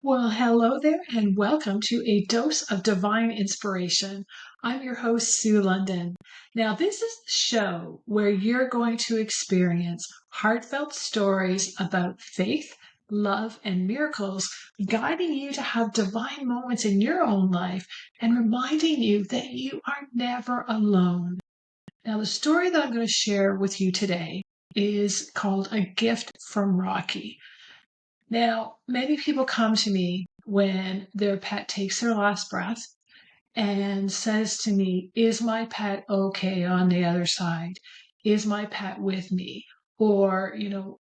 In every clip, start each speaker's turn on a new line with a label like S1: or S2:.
S1: Well, hello there, and welcome to A Dose of Divine Inspiration. I'm your host, Sue London. Now, this is the show where you're going to experience heartfelt stories about faith, love, and miracles, guiding you to have divine moments in your own life and reminding you that you are never alone. Now, the story that I'm going to share with you today is called A Gift from Rocky. Now, many people come to me when their pet takes their last breath and says to me, is my pet okay on the other side? Is my pet with me? Or,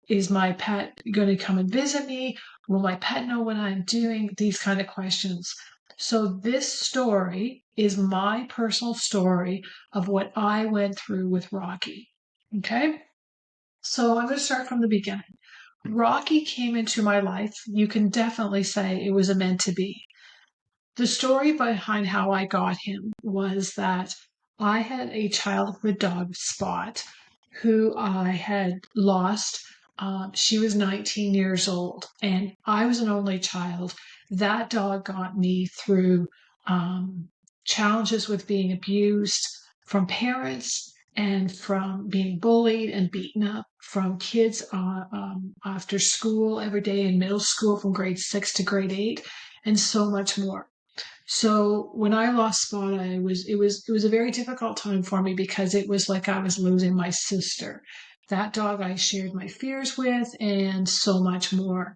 S1: is my pet going to come and visit me? Will my pet know what I'm doing? These kind of questions. So this story is my personal story of what I went through with Rocky. Okay? So I'm going to start from the beginning. Rocky came into my life. You can definitely say it was a meant to be. The story behind how I got him was that I had a childhood dog, Spot, who I had lost. She was 19 years old, and I was an only child. That dog got me through challenges with being abused from parents and from being bullied and beaten up from kids after school every day in middle school from grade 6 to grade 8 and so much more. So when I lost Spot, it was a very difficult time for me because it was like I was losing my sister. That dog I shared my fears with and so much more.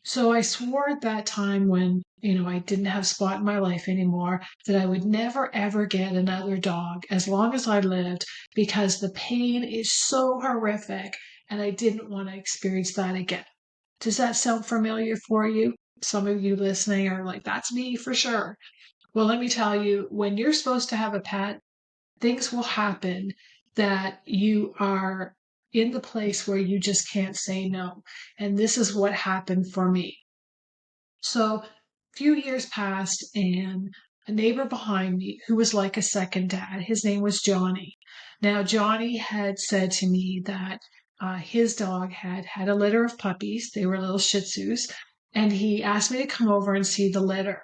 S1: So I swore at that time when, I didn't have Spot in my life anymore, that I would never ever get another dog as long as I lived because the pain is so horrific and I didn't want to experience that again. Does that sound familiar for you? Some of you listening are like, that's me for sure. Well, let me tell you, when you're supposed to have a pet, things will happen that you are in the place where you just can't say no. And this is what happened for me. So a few years passed, and a neighbor behind me who was like a second dad, his name was Johnny. Now, Johnny had said to me that his dog had had a litter of puppies. They were little Shih Tzus. And he asked me to come over and see the litter.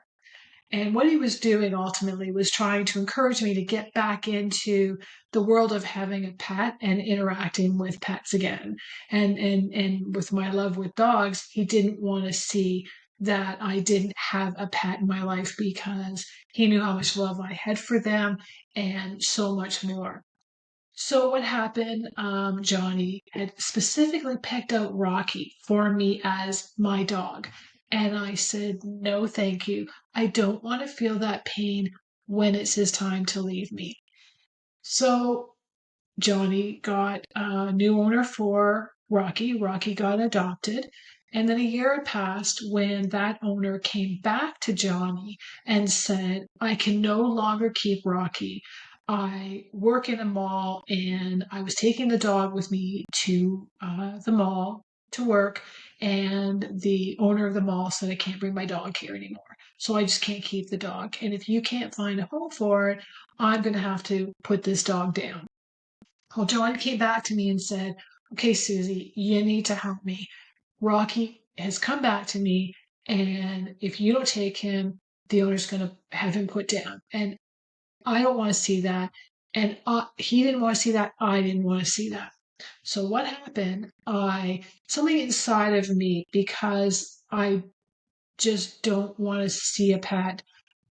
S1: And what he was doing ultimately was trying to encourage me to get back into the world of having a pet and interacting with pets again. And with my love with dogs, he didn't want to see that I didn't have a pet in my life because he knew how much love I had for them and so much more. So what happened, Johnny had specifically picked out Rocky for me as my dog. And I said, no, thank you. I don't want to feel that pain when it's his time to leave me. So Johnny got a new owner for Rocky. Rocky got adopted. And then a year had passed when that owner came back to Johnny and said, I can no longer keep Rocky. I work in a mall and I was taking the dog with me to the mall to work. And the owner of the mall said, I can't bring my dog here anymore. So I just can't keep the dog. And if you can't find a home for it, I'm going to have to put this dog down. Well, John came back to me and said, okay, Susie, you need to help me. Rocky has come back to me, and if you don't take him, the owner's going to have him put down. And I don't want to see that. And he didn't want to see that. I didn't want to see that. So what happened? Something inside of me, because I just don't want to see a pet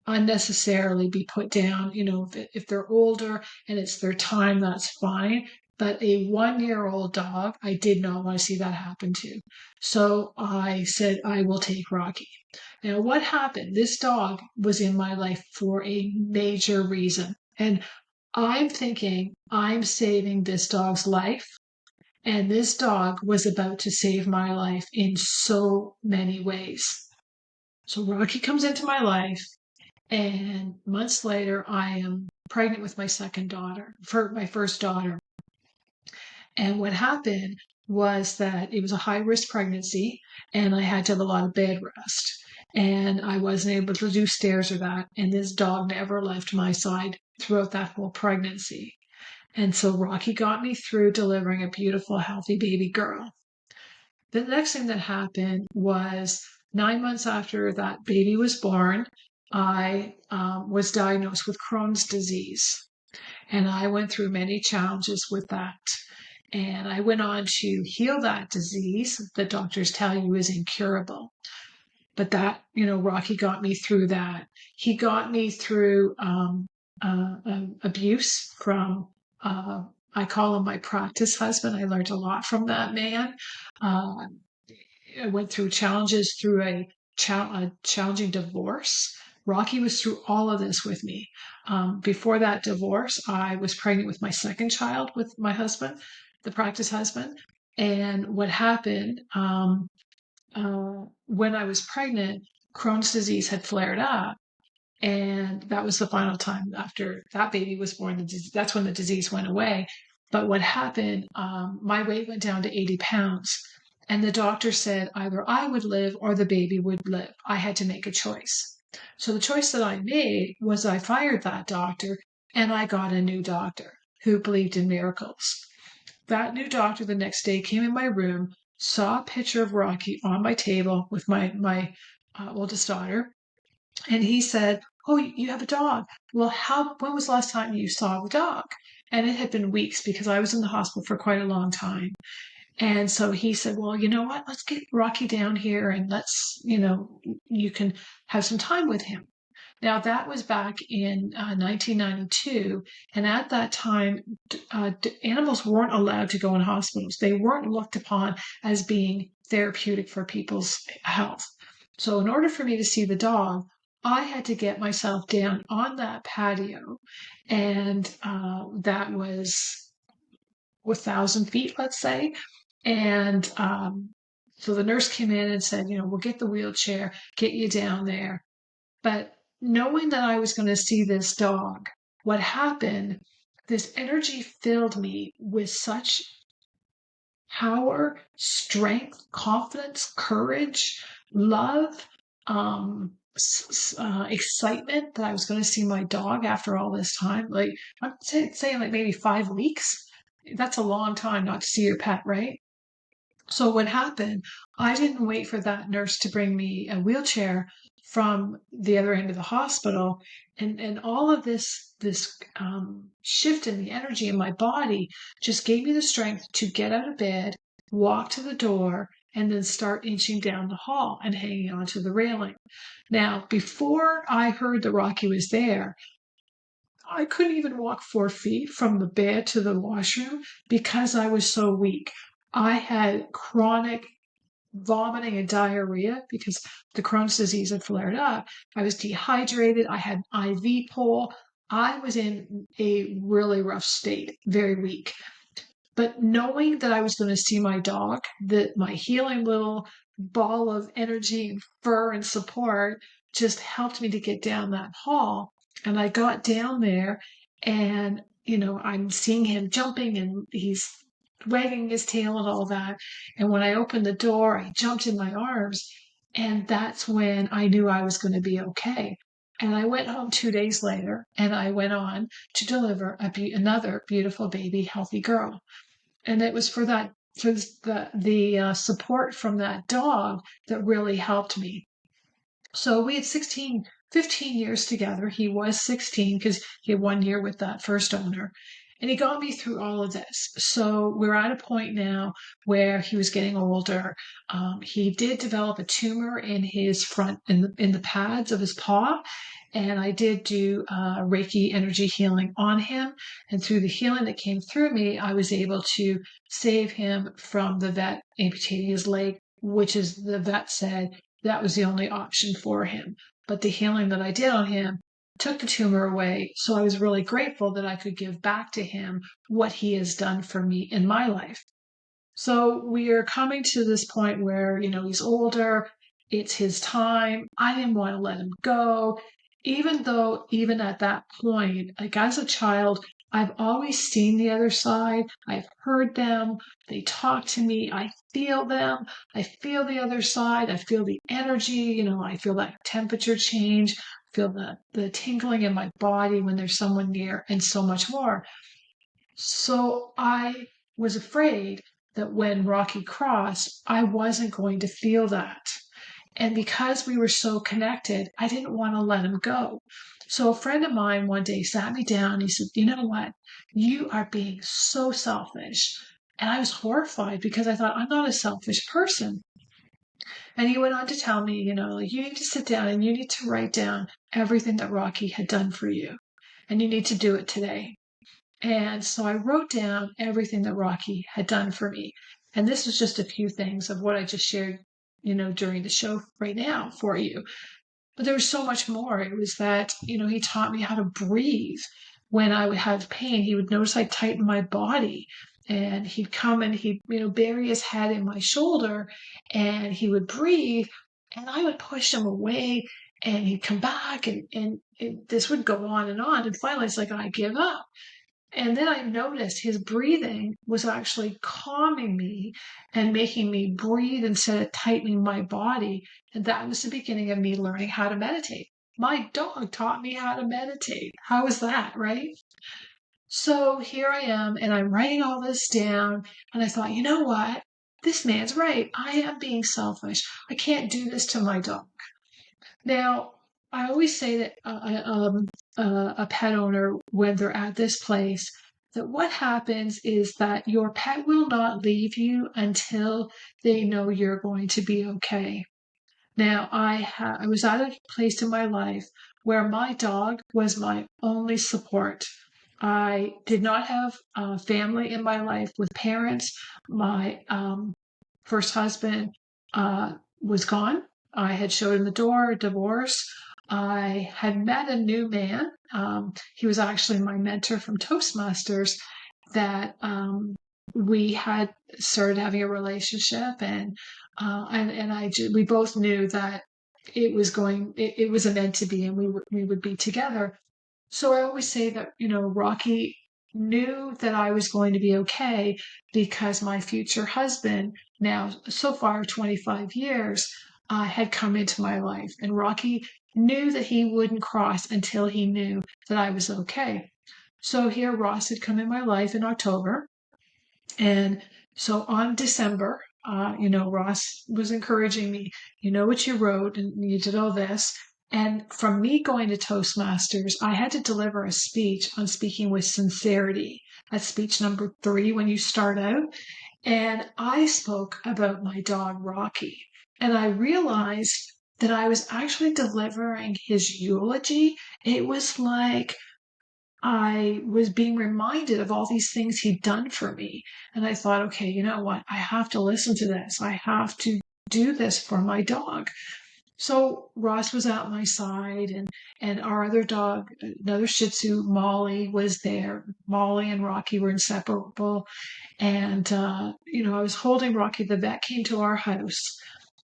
S1: unnecessarily be put down. If they're older and it's their time, that's fine. But a 1-year-old dog, I did not want to see that happen to. So I said, I will take Rocky. Now, what happened? This dog was in my life for a major reason. And I'm thinking I'm saving this dog's life. And this dog was about to save my life in so many ways. So Rocky comes into my life. And months later, I am pregnant with my second daughter, for my first daughter. And what happened was that it was a high risk pregnancy, and I had to have a lot of bed rest. And I wasn't able to do stairs or that. And this dog never left my side throughout that whole pregnancy. And so Rocky got me through delivering a beautiful, healthy baby girl. The next thing that happened was 9 months after that baby was born, I was diagnosed with Crohn's disease. And I went through many challenges with that. And I went on to heal that disease that doctors tell you is incurable. But that, Rocky got me through that. He got me through abuse from, I call him my practice husband. I learned a lot from that man. Uh, I went through challenges through a challenging divorce. Rocky was through all of this with me. Before that divorce, I was pregnant with my second child with my husband, the practice husband. And what happened when I was pregnant, Crohn's disease had flared up. And that was the final time after that baby was born. That's when the disease went away. But what happened, my weight went down to 80 pounds. And the doctor said either I would live or the baby would live. I had to make a choice. So the choice that I made was I fired that doctor and I got a new doctor who believed in miracles. That new doctor the next day came in my room, saw a picture of Rocky on my table with my oldest daughter, and he said, "Oh, you have a dog. Well, when was the last time you saw the dog?" And it had been weeks because I was in the hospital for quite a long time. And so he said, "Well, you know what? Let's get Rocky down here and you can have some time with him." Now, that was back in 1992. And at that time, animals weren't allowed to go in hospitals. They weren't looked upon as being therapeutic for people's health. So in order for me to see the dog, I had to get myself down on that patio. And that was 1,000 feet, let's say. And so the nurse came in and said, we'll get the wheelchair, get you down there. But knowing that I was going to see this dog, what happened, this energy filled me with such power, strength, confidence, courage, love, excitement that I was going to see my dog after all this time. Like, I'm saying like maybe 5 weeks. That's a long time not to see your pet, right? So what happened, I didn't wait for that nurse to bring me a wheelchair from the other end of the hospital. And all of this shift in the energy in my body just gave me the strength to get out of bed, walk to the door, and then start inching down the hall and hanging onto the railing. Now, before I heard that Rocky was there, I couldn't even walk 4 feet from the bed to the washroom because I was so weak. I had chronic vomiting and diarrhea because the Crohn's disease had flared up. I was dehydrated. I had an IV pole. I was in a really rough state, very weak. But knowing that I was going to see my dog, that my healing little ball of energy and fur and support just helped me to get down that hall. And I got down there and, I'm seeing him jumping and he's wagging his tail and all that. And when I opened the door, I jumped in my arms. And that's when I knew I was going to be okay. And I went home 2 days later and I went on to deliver another beautiful baby, healthy girl. And it was for the support from that dog that really helped me. So we had 15 years together. He was 16 because he had 1 year with that first owner. And he got me through all of this. So we're at a point now where he was getting older. He did develop a tumor in his in the pads of his paw. And I did do Reiki energy healing on him. And through the healing that came through me, I was able to save him from the vet amputating his leg, which is the vet said that was the only option for him. But the healing that I did on him took the tumor away. So I was really grateful that I could give back to him what he has done for me in my life. So we are coming to this point where, he's older. It's his time. I didn't want to let him go. Even though, even at that point, like as a child, I've always seen the other side. I've heard them. They talk to me. I feel them. I feel the other side. I feel the energy. I feel that temperature change. I feel the tingling in my body when there's someone near and so much more. So I was afraid that when Rocky crossed, I wasn't going to feel that. And because we were so connected, I didn't want to let him go. So a friend of mine one day sat me down and he said, you know what? You are being so selfish. And I was horrified because I thought, I'm not a selfish person. And he went on to tell me, like, you need to sit down and you need to write down everything that Rocky had done for you. And you need to do it today. And so I wrote down everything that Rocky had done for me. And this was just a few things of what I just shared, during the show right now for you. But there was so much more. It was that, he taught me how to breathe. When I would have pain, he would notice I'd tighten my body. And he'd come and he'd, bury his head in my shoulder and he would breathe. And I would push him away and he'd come back and this would go on. And finally, it's like, I give up. And then I noticed his breathing was actually calming me and making me breathe instead of tightening my body. And that was the beginning of me learning how to meditate. My dog taught me how to meditate. How was that, right? So here I am, and I'm writing all this down. And I thought, you know what? This man's right. I am being selfish. I can't do this to my dog. Now, I always say that a pet owner, when they're at this place, that what happens is that your pet will not leave you until they know you're going to be okay. Now, I was at a place in my life where my dog was my only support. I did not have a family in my life with parents. My first husband was gone. I had showed him the door, divorce. I had met a new man. He was actually my mentor from Toastmasters that we had started having a relationship and we both knew that it was a meant to be and we would be together. So I always say that, Rocky knew that I was going to be okay because my future husband, now so far 25 years, had come into my life. And Rocky knew that he wouldn't cross until he knew that I was okay. So here Ross had come in my life in October. And so on December, Ross was encouraging me, you know what you wrote and you did all this. And from me going to Toastmasters, I had to deliver a speech on speaking with sincerity. That's speech number 3 when you start out. And I spoke about my dog, Rocky. And I realized that I was actually delivering his eulogy. It was like I was being reminded of all these things he'd done for me. And I thought, okay, you know what? I have to listen to this. I have to do this for my dog. So Ross was at my side and our other dog, another Shih Tzu, Molly, was there. Molly and Rocky were inseparable. And, I was holding Rocky. The vet came to our house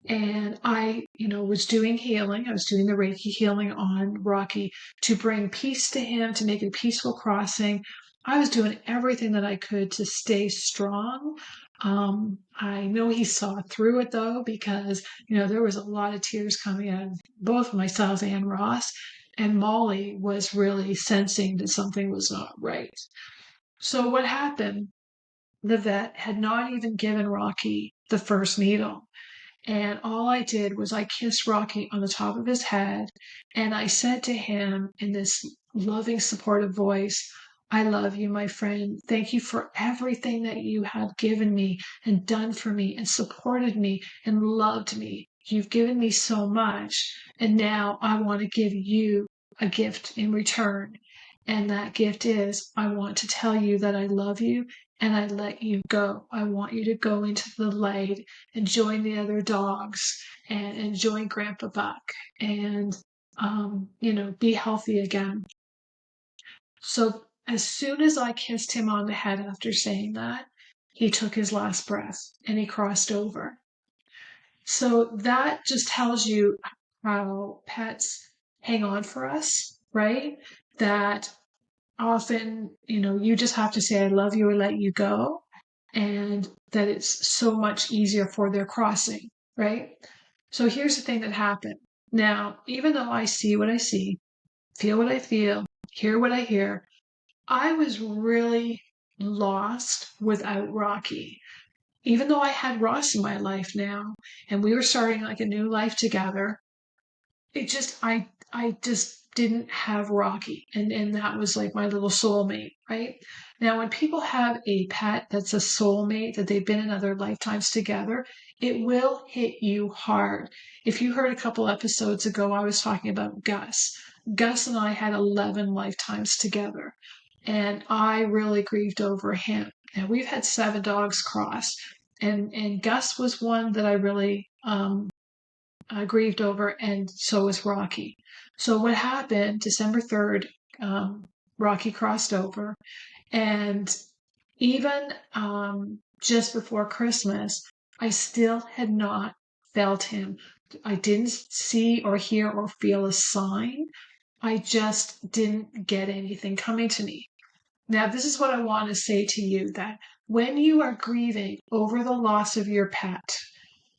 S1: and I, was doing healing. I was doing the Reiki healing on Rocky to bring peace to him, to make it a peaceful crossing. I was doing everything that I could to stay strong. I know he saw through it though, because, there was a lot of tears coming out of both myself and Ross. And Molly was really sensing that something was not right. So what happened? The vet had not even given Rocky the first needle. And all I did was I kissed Rocky on the top of his head. And I said to him in this loving, supportive voice, I love you, my friend. Thank you for everything that you have given me and done for me and supported me and loved me. You've given me so much. And now I want to give you a gift in return. And that gift is I want to tell you that I love you and I let you go. I want you to go into the light and join the other dogs and join Grandpa Buck and, be healthy again. So as soon as I kissed him on the head after saying that, he took his last breath and he crossed over. So that just tells you how pets hang on for us, right? That often, you just have to say, I love you or let you go. And that it's so much easier for their crossing, right? So here's the thing that happened. Now, even though I see what I see, feel what I feel, hear what I hear, I was really lost without Rocky. even though I had Ross in my life now and we were starting like a new life together, I just didn't have Rocky, and that was like my little soulmate, right? Now when people have a pet that's a soulmate that they've been in other lifetimes together, it will hit you hard. If you heard a couple episodes ago, I was talking about Gus. Gus and I had 11 lifetimes together, and I really grieved over him. And we've had 7 dogs cross, and Gus was one that I really grieved over, and so was Rocky. So what happened, December 3rd, Rocky crossed over, and even just before Christmas, I still had not felt him. I didn't see or hear or feel a sign. I just didn't get anything coming to me. Now, this is what I want to say to you, that when you are grieving over the loss of your pet,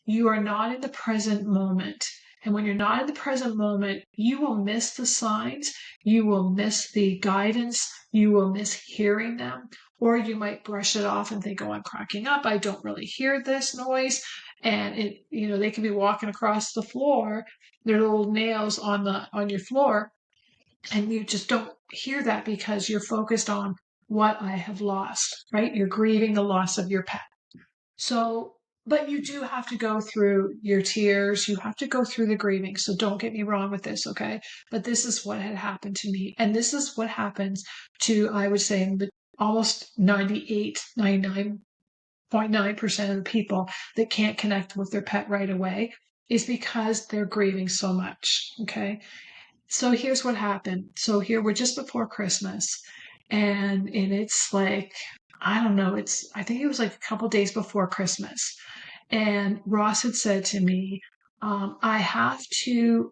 S1: you are not in the present moment. And when you're not in the present moment, you will miss the signs, you will miss the guidance, you will miss hearing them, or you might brush it off and think, oh, I'm cracking up, I don't really hear this noise. And they can be walking across the floor, their little nails on your floor, and you just don't hear that because you're focused on what I have lost, right? You're grieving the loss of your pet. So, but you do have to go through your tears. You have to go through the grieving. So don't get me wrong with this, okay? But this is what had happened to me. And this is what happens to, I would say, almost 99.9% of the people that can't connect with their pet right away, is because they're grieving so much, okay? So here's what happened. So here we're just before Christmas, and it's like, I don't know, I think it was like a couple days before Christmas. And Ross had said to me, I have to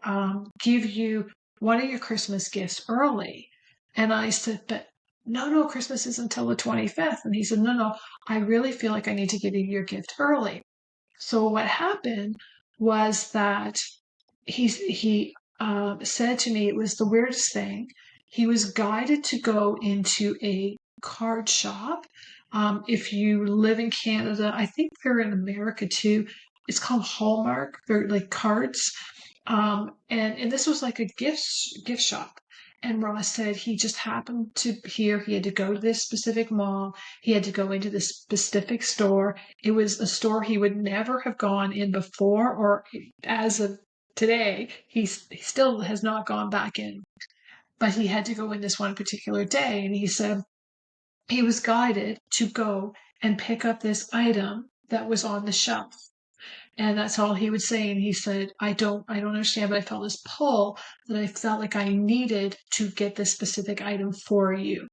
S1: give you one of your Christmas gifts early. And I said, but no, Christmas isn't until the 25th. And he said, no, I really feel like I need to give you your gift early. So what happened was that he said to me, it was the weirdest thing. He was guided to go into a card shop. If you live in Canada, I think they're in America too. It's called Hallmark. They're like cards. And this was like a gift shop. And Ross said he just happened to hear he had to go to this specific mall. He had to go into this specific store. It was a store he would never have gone in before, or as of today, he still has not gone back in. But he had to go in this one particular day, and he said he was guided to go and pick up this item that was on the shelf. And that's all he would say. And he said, I don't understand, but I felt this pull that I felt like I needed to get this specific item for you.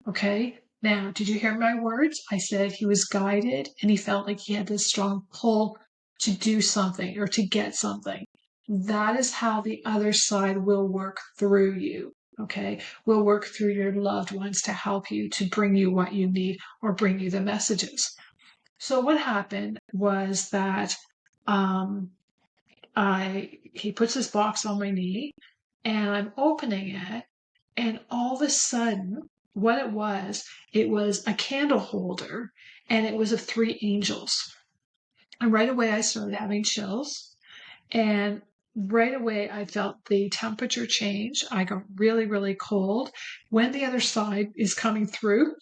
S1: Okay. Now, did you hear my words? I said he was guided and he felt like he had this strong pull to do something or to get something. That is how the other side will work through you. Okay. Will work through your loved ones to help you, to bring you what you need or bring you the messages. So what happened was that he puts this box on my knee and I'm opening it, and all of a sudden what it was a candle holder, and it was of 3 angels. And right away I started having chills, and right away I felt the temperature change. I got really, really cold. When the other side is coming through,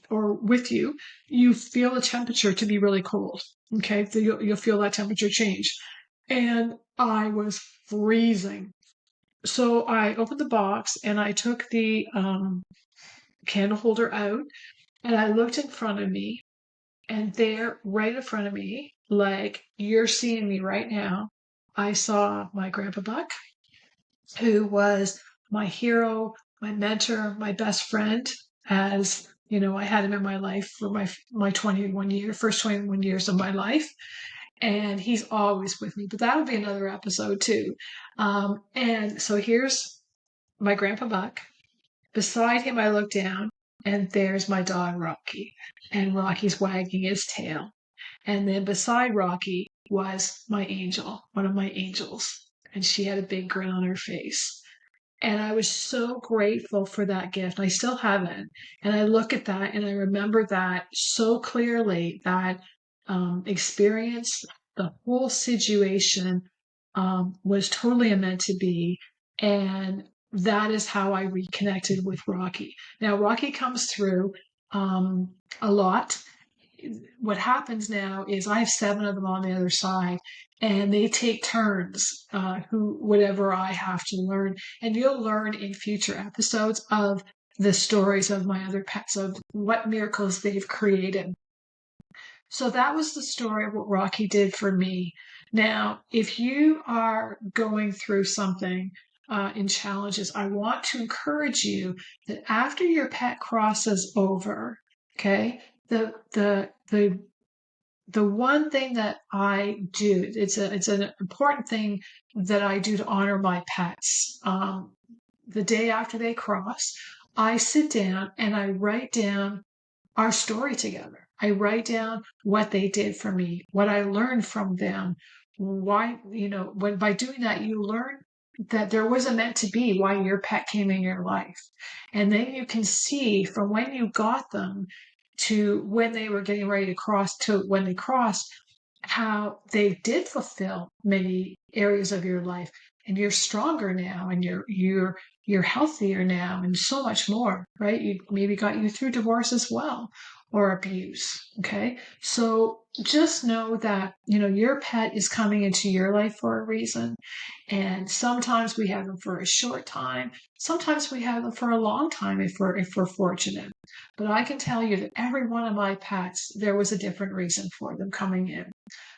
S1: or with you, you feel the temperature to be really cold. Okay, so you'll feel that temperature change. And I was freezing. So I opened the box and I took the candle holder out, and I looked in front of me, and there, right in front of me, like you're seeing me right now, I saw my grandpa Buck, who was my hero, my mentor, my best friend. As you know, I had him in my life for my first 21 years of my life, and he's always with me. But that'll be another episode too. And so here's my grandpa Buck. Beside him, I look down, and there's my dog Rocky, and Rocky's wagging his tail. And then beside Rocky was my angel, one of my angels, and she had a big grin on her face. And I was so grateful for that gift. I still have it. And I look at that and I remember that so clearly, that experience. The whole situation was totally meant to be. And that is how I reconnected with Rocky. Now, Rocky comes through a lot. What happens now is I have 7 of them on the other side, and they take turns, whatever I have to learn. And you'll learn in future episodes of the stories of my other pets, of what miracles they've created. So that was the story of what Rocky did for me. Now, if you are going through something in challenges, I want to encourage you that after your pet crosses over, okay, the one thing that I do, it's an important thing that I do to honor my pets. The day after they cross, I sit down and I write down our story together. I write down what they did for me, what I learned from them. Why, when by doing that, you learn that there was a meant to be why your pet came in your life. And then you can see from when you got them to when they were getting ready to cross to when they crossed, how they did fulfill many areas of your life. And you're stronger now, and you're healthier now, and so much more, right? You maybe got you through divorce as well, or abuse. Okay. So just know that, your pet is coming into your life for a reason. And sometimes we have them for a short time. Sometimes we have them for a long time if we're fortunate. But I can tell you that every one of my pets, there was a different reason for them coming in.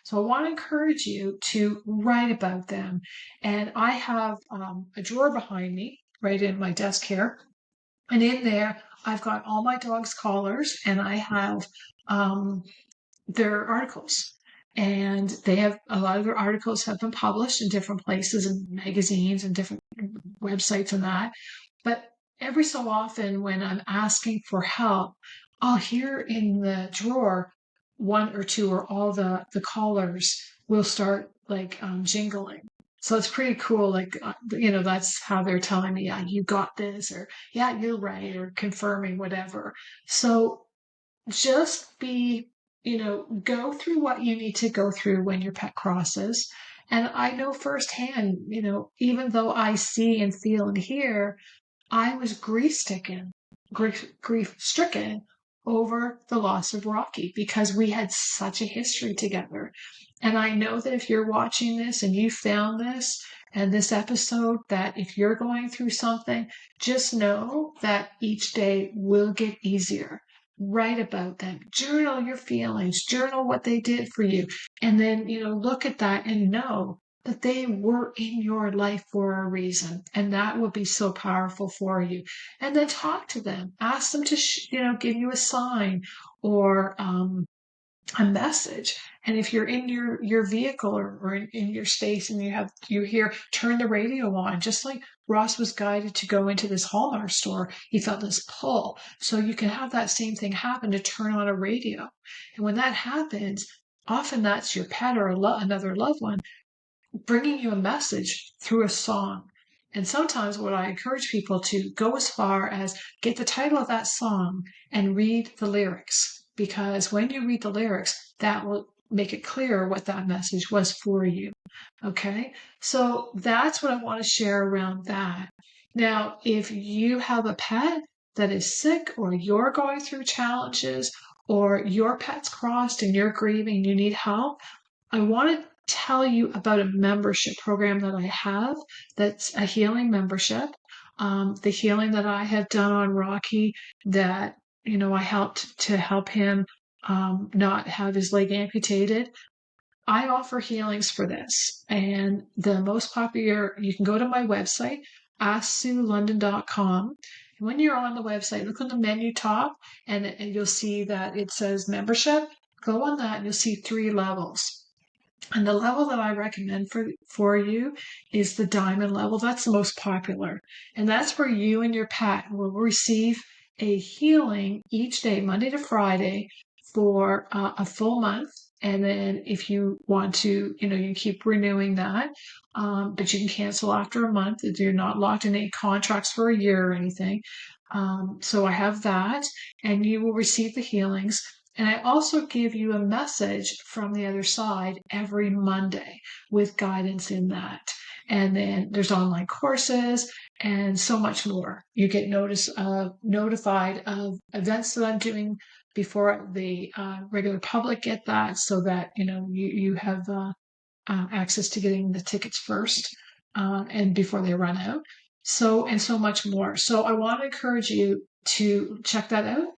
S1: So I want to encourage you to write about them. And I have a drawer behind me, right in my desk here. And in there, I've got all my dog's collars, and I have their articles. And they have a lot of their articles have been published in different places and magazines and different websites and that. But every so often, when I'm asking for help, I'll hear in the drawer 1 or 2 or all the collars will start like jingling. So it's pretty cool. Like, that's how they're telling me, yeah, you got this, or yeah, you're right, or confirming whatever. So just go through what you need to go through when your pet crosses. And I know firsthand, even though I see and feel and hear, I was grief stricken over the loss of Rocky because we had such a history together. And I know that if you're watching this and you found this and this episode, that if you're going through something, just know that each day will get easier. Write about them, journal your feelings, journal what they did for you. And then, look at that and know that they were in your life for a reason. And that will be so powerful for you. And then talk to them, ask them to, give you a sign or, a message. And if you're in your vehicle or in your space and you hear, turn the radio on, just like Ross was guided to go into this Hallmark store, he felt this pull. So you can have that same thing happen to turn on a radio. And when that happens, often that's your pet or another loved one bringing you a message through a song. And sometimes what I encourage people to go as far as get the title of that song and read the lyrics. Because when you read the lyrics, that will make it clear what that message was for you. Okay? So that's what I want to share around that. Now, if you have a pet that is sick, or you're going through challenges, or your pet's crossed and you're grieving, you need help, I want to tell you about a membership program that I have that's a healing membership. The healing that I have done on Rocky, that, I helped to help him not have his leg amputated. I offer healings for this. And the most popular, you can go to my website, asksuelondon.com. And when you're on the website, look on the menu top and you'll see that it says membership. Go on that and you'll see 3 levels. And the level that I recommend for you is the diamond level. That's the most popular. And that's where you and your pet will receive a healing each day, Monday to Friday, for a full month. And then if you want to, you keep renewing that, but you can cancel after a month. You're not locked in any contracts for a year or anything. So I have that, and you will receive the healings. And I also give you a message from the other side every Monday with guidance in that. And then there's online courses and so much more. You get notified of events that I'm doing before the regular public get that, so that you have access to getting the tickets first and before they run out. So and so much more. So I want to encourage you to check that out.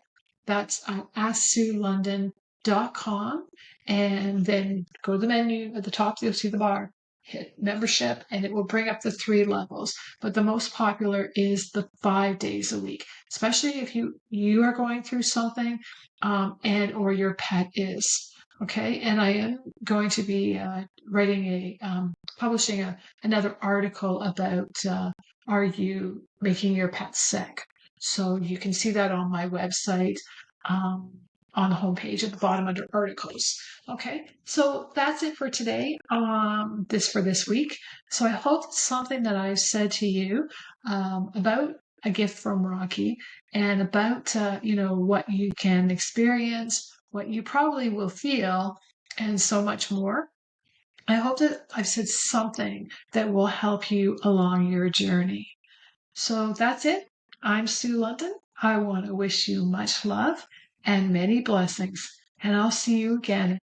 S1: That's AskSueLondon.com, and then go to the menu at the top. You'll see the bar. Hit membership, and it will bring up the 3 levels. But the most popular is the 5 days a week, especially if you are going through something, and or your pet is. Okay, and I am going to be publishing another article about are you making your pet sick? So you can see that on my website, on the homepage at the bottom under articles. Okay, so that's it for today. For this week. So I hope it's something that I've said to you about a gift from Rocky, and about what you can experience, what you probably will feel, and so much more. I hope that I've said something that will help you along your journey. So that's it. I'm Sue London. I want to wish you much love and many blessings, and I'll see you again